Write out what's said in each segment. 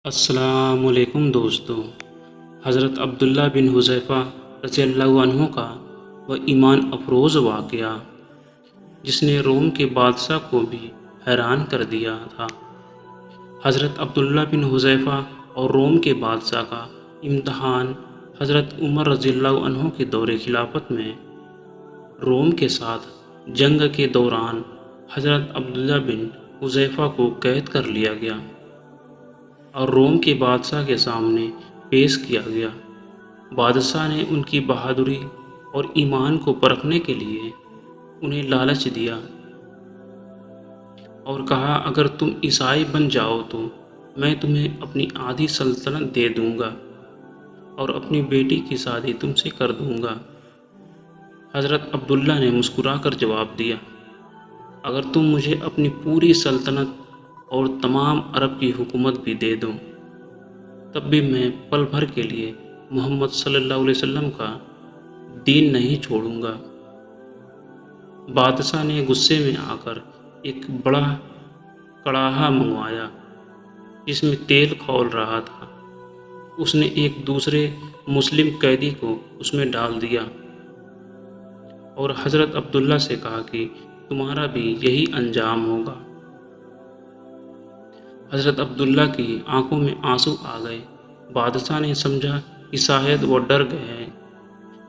السلام علیکم دوستو۔ حضرت عبداللہ بن حذیفہ رضی اللہ عنہ کا وہ ایمان افروز واقعہ جس نے روم کے بادشاہ کو بھی حیران کر دیا تھا۔ حضرت عبداللہ بن حذیفہ اور روم کے بادشاہ کا امتحان حضرت عمر رضی اللہ عنہ کے دور خلافت میں روم کے ساتھ جنگ کے دوران حضرت عبداللہ بن حذیفہ کو قید کر لیا گیا اور روم کے بادشاہ کے سامنے پیش کیا گیا۔ بادشاہ نے ان کی بہادری اور ایمان کو پرکھنے کے لیے انہیں لالچ دیا اور کہا، اگر تم عیسائی بن جاؤ تو میں تمہیں اپنی آدھی سلطنت دے دوں گا اور اپنی بیٹی کی شادی تم سے کر دوں گا۔ حضرت عبداللہ نے مسکرا کر جواب دیا، اگر تم مجھے اپنی پوری سلطنت اور تمام عرب کی حکومت بھی دے دو تب بھی میں پل بھر کے لیے محمد صلی اللہ علیہ وسلم کا دین نہیں چھوڑوں گا۔ بادشاہ نے غصے میں آ کر ایک بڑا کڑاہا منگوایا جس میں تیل کھول رہا تھا۔ اس نے ایک دوسرے مسلم قیدی کو اس میں ڈال دیا اور حضرت عبداللہ سے کہا کہ تمہارا بھی یہی انجام ہوگا۔ حضرت عبداللہ کی آنکھوں میں آنسو آ گئے۔ بادشاہ نے سمجھا کہ شاید وہ ڈر گئے ہیں،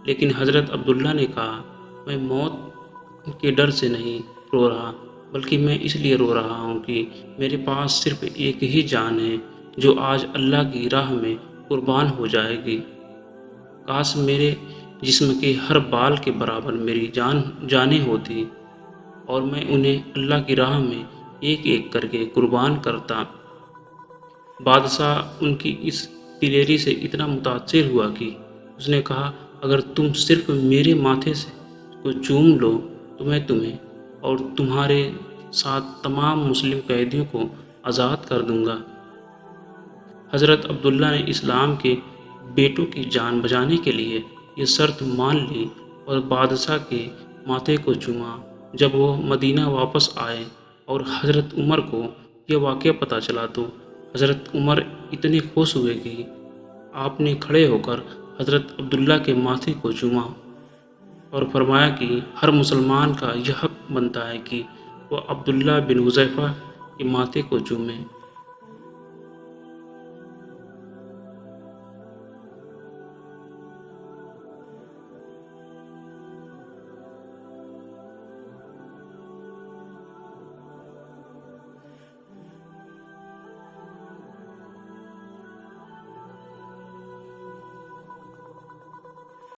لیکن حضرت عبداللہ نے کہا، میں موت کے ڈر سے نہیں رو رہا، بلکہ میں اس لیے رو رہا ہوں کہ میرے پاس صرف ایک ہی جان ہے جو آج اللہ کی راہ میں قربان ہو جائے گی۔ کاش میرے جسم کے ہر بال کے برابر میری جانیں ہوتی اور میں انہیں اللہ کی راہ میں ایک ایک کر کے قربان کرتا۔ بادشاہ ان کی اس دلیری سے اتنا متاثر ہوا کہ اس نے کہا، اگر تم صرف میرے ماتھے سے کو چوم لو تو میں تمہیں اور تمہارے ساتھ تمام مسلم قیدیوں کو آزاد کر دوں گا۔ حضرت عبداللہ نے اسلام کے بیٹوں کی جان بچانے کے لیے یہ شرط مان لی اور بادشاہ کے ماتھے کو چوما۔ جب وہ مدینہ واپس آئے اور حضرت عمر کو یہ واقعہ پتہ چلا تو حضرت عمر اتنے خوش ہوئے کہ آپ نے کھڑے ہو کر حضرت عبداللہ کے ماتھے کو چوما اور فرمایا کہ ہر مسلمان کا یہ حق بنتا ہے کہ وہ عبداللہ بن حذیفہ کے ماتھے کو چومے۔